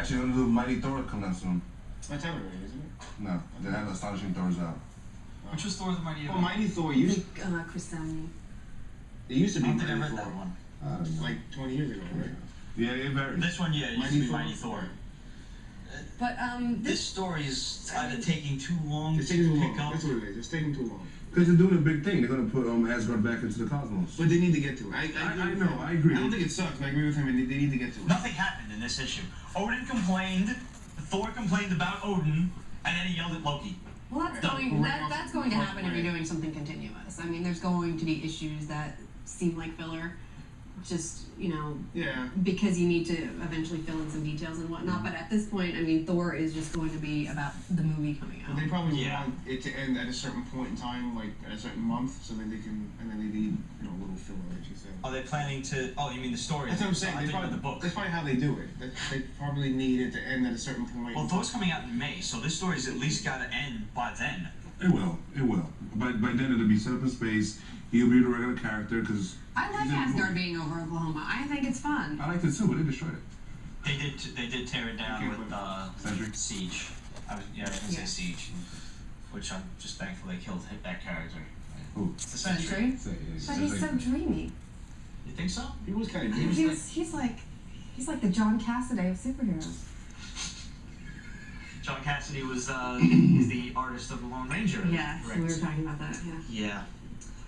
Actually, gonna do Mighty Thor coming out soon. That's everywhere, isn't it? No, they have Astonishing Thors out. Which was Thor the Mighty Thor? Oh, Mighty Thor used. Chris Samney. It used to be I don't think I Mighty read Thor. that one. Like 20 years ago, right? Yeah, it varies. This one, yeah, it used to be Mighty Thor. But This story is either taking too long It's to taking too pick long. up. That's what it is. It's taking too long. Because they're doing a big thing. They're gonna put Asgard back into the cosmos. But they need to get to it. I know, I agree. I don't think it sucks, but I agree with him, and they need to get to it. Nothing happened in this issue. Odin complained, Thor complained about Odin, and then he yelled at Loki. Well, that's going to happen if you're doing something continuous. I mean, there's going to be issues that seem like filler, just, you know, Yeah. because you need to eventually fill in some details and whatnot. But at this point, I mean, Thor is just going to be about the movie coming out. But they probably want it to end at a certain point in time, like at a certain month, so then they can, and then they need, you know, a little filler, like you said. Are they planning to? Oh, you mean the story? That's what I'm saying. I They think probably, about the book. that's probably how they do it. They probably need it to end at a certain point. Well, Thor's coming out in May, so this story's at least got to end by then. It will. It will. By then it'll be set up in space. He'll be the regular character because. I like Asgard being over Oklahoma. I think it's fun. I liked it too, but they destroyed it. They did tear it down with Siege. I was gonna say Siege, which I'm just thankful they killed that character. Who? The Sentry. But he's so dreamy. You think so? He was kind of dreamy. He's like the John Cassaday of superheroes. John Cassidy was he's the artist of the Lone Ranger. Yeah, so we were talking about that. Yeah.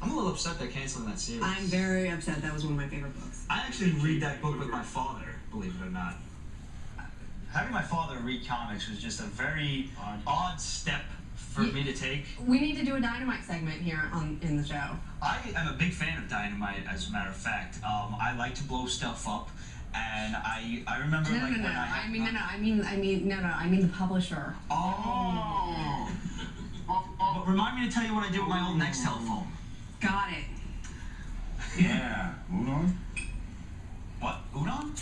I'm a little upset they're canceling that series. I'm very upset. That was one of my favorite books. I actually read that book with my father, believe it or not. Having my father read comics was just a very odd step for me to take. We need to do a Dynamite segment here in the show. I am a big fan of Dynamite, as a matter of fact. I like to blow stuff up, and I remember I mean the publisher. Oh. But remind me to tell you what I did with my old Nextel phone. Got it. Yeah. Udon? What? Udon?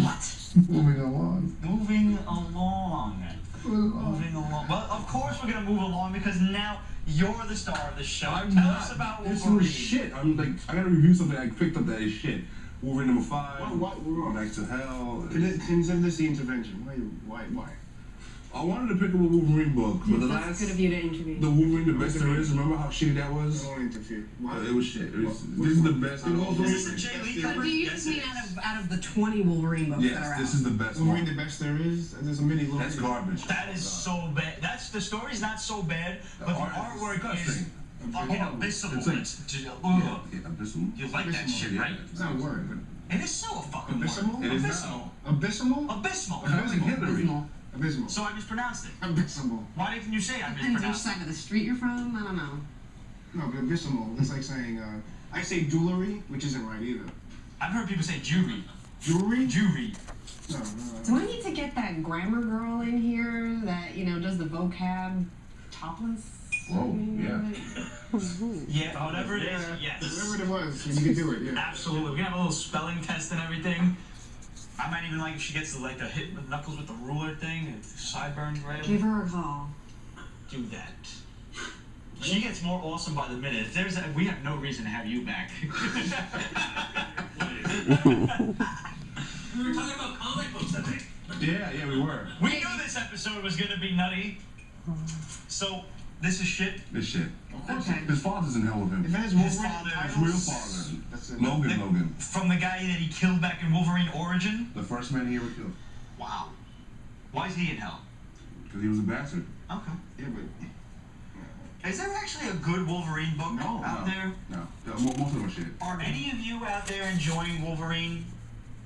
What? Moving along. Moving along. Well, of course we're gonna move along because now you're the star of the show. Tell us about Wolverine. This is shit. I'm like, I gotta review something I picked up that is shit. Wolverine number 5. What? Back to Hell. Consider this the intervention. Why? I wanted to pick up a Wolverine book, but the That's good of you to intervene. the Wolverine, the best there is. Remember how shitty that was? Don't interfere. It was shit. This is the best. Is this a Jay Lee cover? Do you just mean out of the 20 Wolverine books that are out? Yes, this is the best Wolverine, one. the best there is. There's a mini little. That's garbage. That is so bad. The story's not so bad, but the artwork is fucking abysmal. Abysmal. You like that shit, right? It's not a word, but It is so a fucking Abysmal? word. It is Abysmal. abysmal. Abysmal. It's like Hillary. Abysmal. So I mispronounced it. Abysmal. Why didn't you say I Depends which mispronounced it? side of the street you're from. I don't know. No, but abysmal. That's like saying I say jewelry, which isn't right either. I've heard people say jewelry. Jewelry? Jewelry. No. Do I need to get that grammar girl in here that, you know, does the vocab topless? Whoa, yeah. Yeah, whatever it is, yes. Whatever it was, you can do it. Yeah. Absolutely. We can have a little spelling test and everything. I might even like if she gets to like the hit knuckles with the ruler thing and sideburns right. Give her a call. Do that. She gets more awesome by the minute. We have no reason to have you back. We were talking about comic books, I think. Yeah, we were. We knew this episode was gonna be nutty. So this is shit. This shit. Okay. His father's in hell with him. If it has His Wolverine father, His real father. That's it. Logan. From the guy that he killed back in Wolverine Origin. The first man he ever killed. Wow. Why is he in hell? Because he was a bastard. Okay. Yeah, but Is there actually a good Wolverine book out there? No. Most of them are shit. Are any of you out there enjoying Wolverine?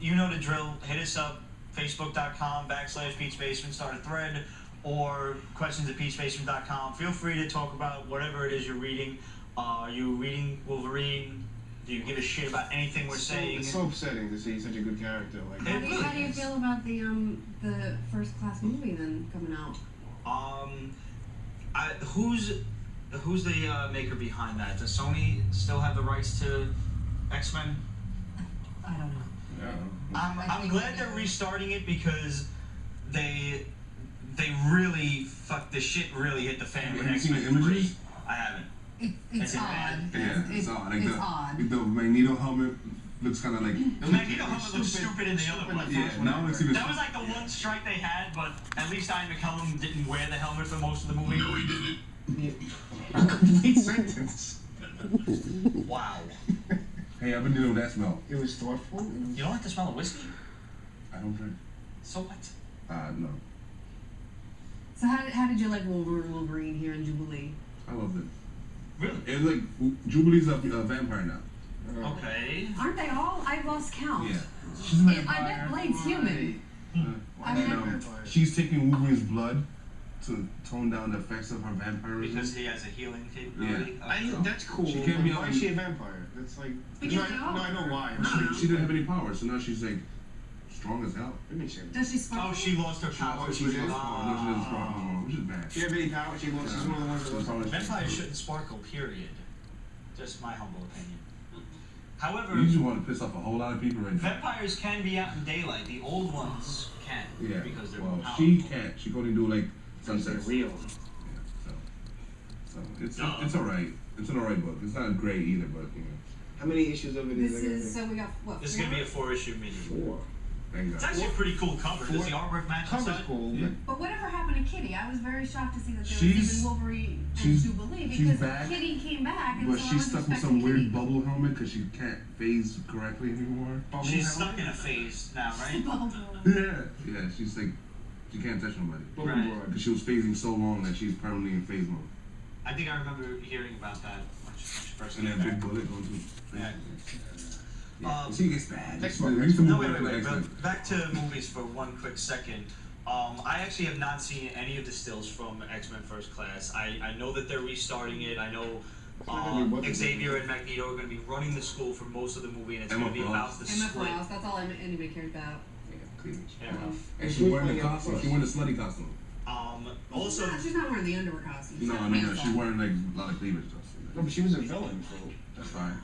You know the drill. Hit us up. Facebook.com/Pete's Basement. Start a thread. Or questions@peachbasement.com. Feel free to talk about whatever it is you're reading. Are you reading Wolverine? Do you give a shit about anything we're saying? It's so upsetting to see such a good character. Like, How do you feel about the First Class movie then coming out? Who's the maker behind that? Does Sony still have the rights to X-Men? I don't know. Yeah. I'm glad they're restarting it because they really the shit really hit the fan with Have you seen the X-Men 3. images? I haven't. It's Is it odd. bad? Yeah, it's odd. Like it's the, odd. The Magneto helmet looks kind of like. The Magneto helmet looks stupid in the other one. Yeah, now it's even. That was like the one strike they had, but at least Ian McKellen didn't wear the helmet for most of the movie. No, he didn't. A complete sentence. Wow. Hey, I've been dealing with that smell. It was thoughtful. You don't like the smell of whiskey? I don't drink. So what? No. So how did you like Wolverine here in Jubilee? I loved it. Really? It's like Jubilee's a vampire now. Okay. Aren't they all? I've lost count. Yeah. She's a I vampire. bet Blade's human. Why I is mean, that vampire? She's taking Wolverine's blood to tone down the effects of her vampirism. Because he has a healing capability? That's cool. She can't be but why on- is she a vampire? That's like. Because no, they are. I know why. She didn't have any power, so now she's like strong as hell. That makes sense. Does she sparkle? Oh, she lost her power. She's not strong. No, she doesn't strong no more, which is bad. She have any power? She's one of the ones that lost. Vampires shouldn't sparkle, period. Just my humble opinion. However, You just want to piss off a whole lot of people right now. vampires can be out in daylight. The old ones can. Yeah. Because they're Well, more she powerful. can't. She can only do like sunsets. Real. Yeah. So it's alright. It's an alright book. It's not great either, but you know. How many issues of it This is there? is so we got what? This is 4? going to be a 4-issue mini. 4. Thank It's God. actually a pretty cool cover. Does the artwork match Cover's inside? cool. Yeah. But whatever happened to Kitty? I was very shocked to see that there was She's- even Wolverine and she's- Jubilee she's because back, Kitty came back and But so I she's was stuck with expecting some weird Kitty. bubble helmet because she can't phase correctly anymore. She's stuck in a phase now, right? Bubble. Yeah, she's like, she can't touch nobody. Right. Because she was phasing so long that she's permanently in phase mode. I think I remember hearing about that when she first And came then back. Big Bullet going to. Yeah. She gets bad. Next We one. used to No, move wait, on to wait, the wait. X-Men. But back to movies for one quick second. I actually have not seen any of the stills from X-Men First Class. I know that they're restarting it. I know Xavier and Magneto are going to be running the school for most of the movie, and it's going to be about the Emma split. Frost. That's all anybody cares about. Cleavage. Fair enough. And she's wearing the costume. She's wearing the slutty costume. Also, She's not wearing the underwear costume. She's No, got no, no. pants She's on. wearing like a lot of cleavage stuff. No, but she was a villain, so. That's fine.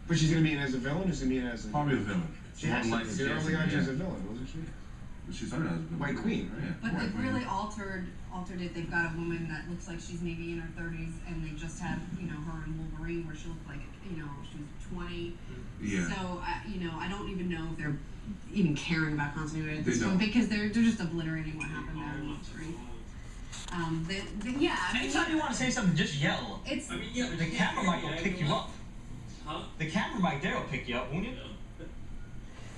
But she's gonna be in as a villain, or she's gonna be in as a. Probably a villain. She has to. Like Because early on she was a villain, wasn't she? She started as a villain. White Queen, right? Yeah. But White they've Queen. really altered it. They've got a woman that looks like she's maybe in her 30s, and they just had her in Wolverine, where she looked like she was 20. Yeah. So I don't even know if they're even caring about continuity at this They point don't. because they're just obliterating what happened there in Wolverine. Yeah. I mean, anytime you want to say something, just yell. it's I mean, yeah, but The camera mic will pick you up. Huh? The camera mic there will pick you up, won't it?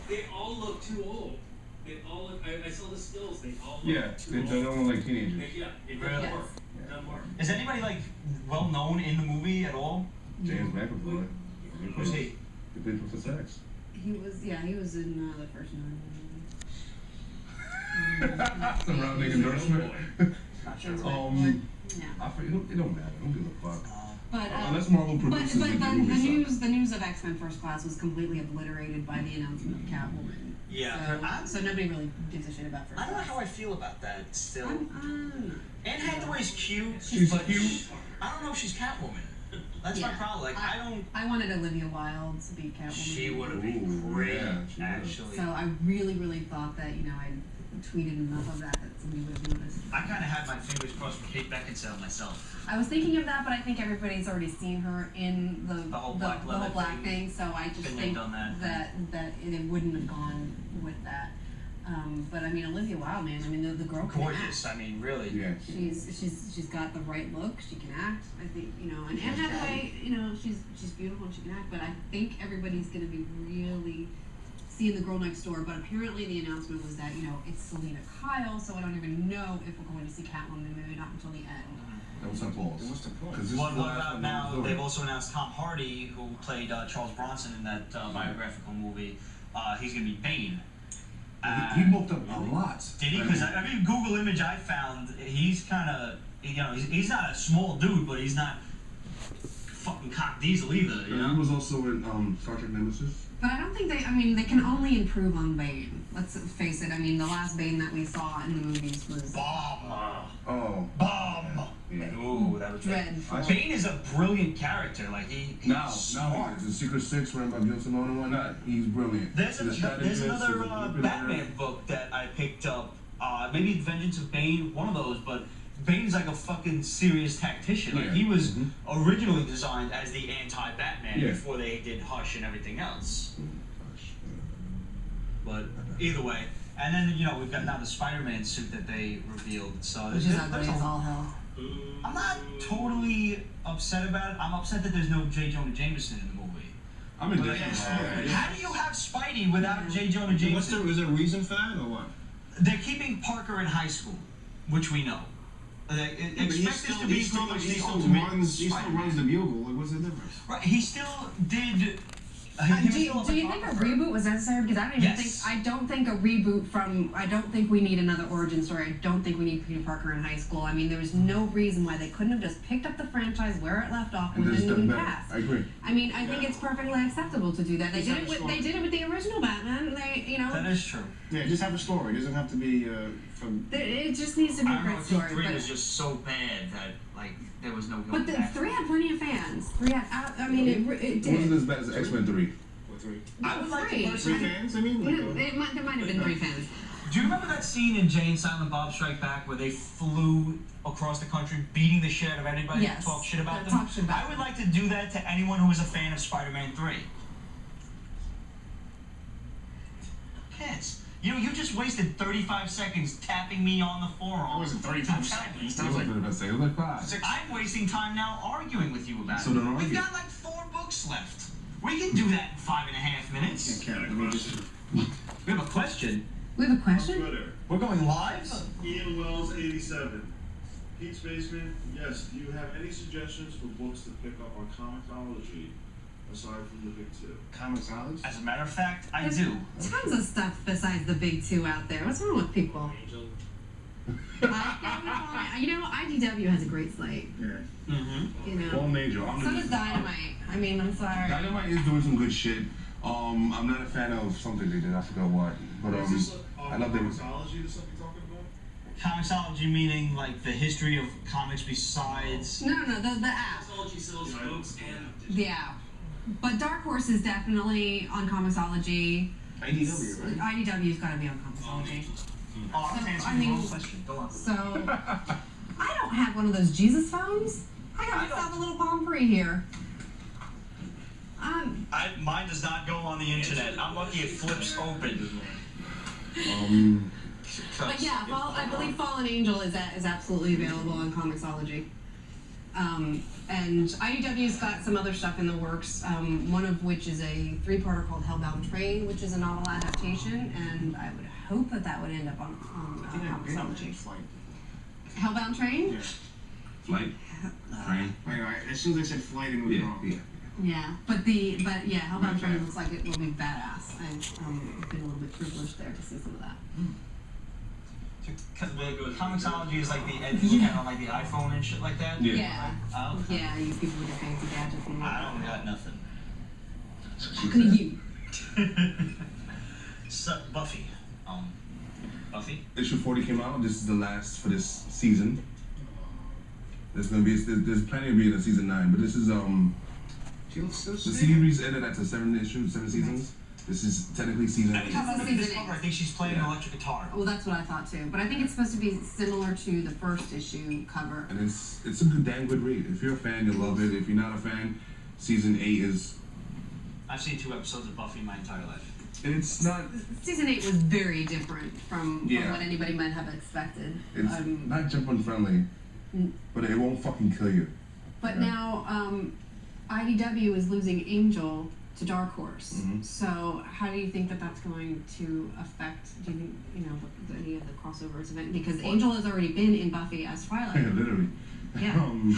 They all look too old. They all look. I saw the stills. They all look Yeah, too they old. don't look like teenagers. Yeah, it Really? doesn't work. Yeah. It doesn't work. Is anybody like well known in the movie at all? James McAvoy. Who's he? He played Professor X. he was in the first movie. That's a rounding endorsement. Not sure. Yeah. I forget. It don't matter. Don't give a fuck. But Unless Marvel produces but it, the movie sucks. news of X-Men First Class was completely obliterated by the announcement of Catwoman. Yeah. So nobody really gives a shit about First I don't know Class. how I feel about that still. I'm Anne Hathaway's cute. She's but cute. I don't know if she's Catwoman. That's my Yeah. problem. Like, I don't. I wanted Olivia Wilde to be Catwoman. She would have been Ooh, great, yeah, she would've. actually. So I really thought that I tweeted enough of that somebody would have noticed. I kind of had my fingers crossed for Kate Beckinsale myself. I was thinking of that, but I think everybody's already seen her in the whole black the leather whole black thing. thing. So I just Been think done that. that it wouldn't have gone with that. But I mean, Olivia Wilde, man. I mean, the girl can Gorgeous. act. I mean, really. Yeah. She's got the right look. She can act. I think and Anne Hathaway, she's beautiful and she can act. But I think everybody's gonna be really seeing the girl next door. But apparently the announcement was that it's Selena Kyle, so I don't even know if we're going to see Catwoman. Maybe not until the end. That was some balls. What's the point? 'Cause this is What the last about one now? that was They've over. also announced Tom Hardy, who played Charles Bronson in that biographical movie. He's gonna be Bane. He bulked up a lot. Did he? Because I mean, Google image I found, he's kind of, he's not a small dude, but he's not fucking cock diesel either, you He know? was also in Star Trek Nemesis. But I don't think they can only improve on Bane. Let's face it. I mean, the last Bane that we saw in the movies was Bomb! Oh. Bomb! Yeah. Ooh, that was dreadful. Bane is a brilliant character. Like, he's Now smart. the Secret Six run by Gil Simone and whatnot. He's brilliant. There's He's a strategist, another he's a manipulator. Batman book that I picked up. Maybe Vengeance of Bane, one of those, but Bane's like a fucking serious tactician. Like, Yeah. he was originally designed as the anti-Batman Yeah. before they did Hush and everything else. But either way, and then we've got now the Spider-Man suit that they revealed. So Which is ugly as all hell. I'm not totally upset about it. I'm upset that there's no J. Jonah Jameson in the movie. I'm in But different. how do you have Spidey without J. Jonah Jameson? Was there a reason for that or what? They're keeping Parker in high school, which we know. Expect this to be pretty much the ultimate He still Spider-Man. runs the bugle. Like, what's the difference? Right, he still did. Do you think a reboot was necessary? Because I don't even think I don't think a reboot from I don't think we need another origin story. I don't think we need Peter Parker in high school. I mean, there was no reason why they couldn't have just picked up the franchise where it left off with a new cast. I agree. I mean, I think it's perfectly acceptable to do that. They did it with the original Batman. That is true. Yeah, just have a story. It doesn't have to be from. It just needs to be a I don't know great if story. 3 But, was just so bad that there was no going but the back. 3 had plenty of fans. 3 had. I mean, it It did. wasn't as bad as X-Men 3. What, 3? I would like to Three. Three personally. fans? I mean, like, There might have been 3 fans. Do you remember that scene in Jay and Silent Bob Strike Back where they flew across the country beating the shit out of anybody Yes. who talked shit about them? Talk shit about I would like to do that to anyone who is a fan of Spider-Man 3. Kids, you just wasted 35 seconds tapping me on the forearm. that wasn't 35 seconds. That was like. It was like 5. I'm wasting time now arguing with you about So it. don't We've argue. got like 4 books left. We can do that in 5.5 minutes. Can't count. I mean, just. We have a question. We have a question. Twitter. We're going live? Ian Wells 87. Pete's Basement. Yes. Do you have any suggestions for books to pick up on comicsology aside from the big 2? Comicsology? As a matter of fact, I There's do. Tons of stuff besides the big 2 out there. What's wrong with people? Angel. IDW has a great slate. Yeah. Mm-hmm. Fallen Angel. So does Dynamite. I mean, I'm sorry. Dynamite is doing some good shit. I'm not a fan of something they did. I forgot what. But Is this I love them. comicsology the stuff you're talking about? Comicsology meaning like the history of comics besides. No, the app. Comicsology sells books and The app. But Dark Horse is definitely on Comicsology. IDW, right? IDW's got to be on Comicsology. Oh, I'm So, answering I mean- the wrong question. Go on. So, I don't have one of those Jesus phones. I got myself a little palm free here. Mine does not go on the internet. I'm lucky it flips open. But yeah, I believe Fallen Angel is absolutely available on Comicsology. And IDW's got some other stuff in the works, one of which is a 3-parter called Hellbound Train, which is a novel adaptation, and I would hope that would end up on Comicsology. Flight. Hellbound Train? Yeah. Flight. Train. Right. As soon as I said flight, it was Yeah. wrong. Yeah, but Hellbound Train looks like it will be badass. I've been a little bit privileged there to see some of that. Comicsology is like the edge you look at on like the iPhone and shit like that. Yeah. Oh, okay. Yeah, you people with your fancy gadgets and I don't got nothing. Look at you. So, Buffy. Buffy? Issue 40 came out. This is the last for this season. There's gonna be there's plenty of being in season 9, but this is She looks so the sick. series ended after 7 seasons. This is technically season 8. Every time I look at this cover, I think she's playing an Yeah. electric guitar. Well, that's what I thought too. But I think it's supposed to be similar to the first issue cover. And it's a damn good read. If you're a fan, you'll love it. If you're not a fan, season 8 is. I've seen 2 episodes of Buffy my entire life. It's not. Season 8 was very different from Yeah. what anybody might have expected. It's not jump friendly, but it won't fucking kill you. But Yeah. now IDW is losing Angel to Dark Horse. Mhm. So how do you think that that's going to affect? Do you think any of the crossovers event? Because Angel has already been in Buffy as Twilight. Literally. Yeah. In the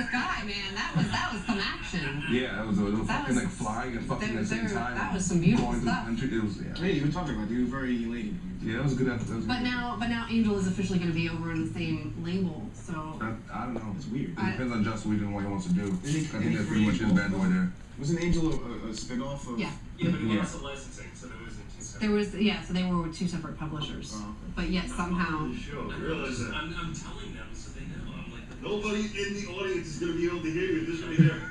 sky, man. That was some action. Yeah, that was That fucking was- like flying and fucking at the same time. that was some beautiful going through stuff. the country. It was Hey, you were talking about it. You were very elated. yeah, that was a good episode. That was a But good now Angel is officially going to be over in the same label. So I don't know. That's weird. It depends on Joss Whedon and what he wants to do. I Any think that's pretty much his creative bad boy there. Wasn't Angel a spin-off of? yeah, yeah, but it Yeah. was the licensing, so there wasn't two separate. there was so they were with 2 separate publishers. Oh, okay. But yet somehow. Sure, I'm realize that. telling them so they know. I'm like the Nobody in the audience is going to be able to hear you. This right here.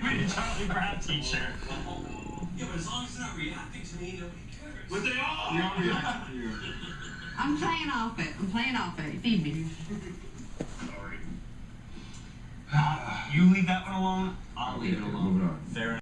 Made a Charlie Brown t-shirt. Yeah, but as long as they're not reacting to me, nobody cares. But they are! Yeah. I'm playing off it. Feed me. Sorry. You leave that one alone, I'll leave it Okay, alone. moving on. Fair enough.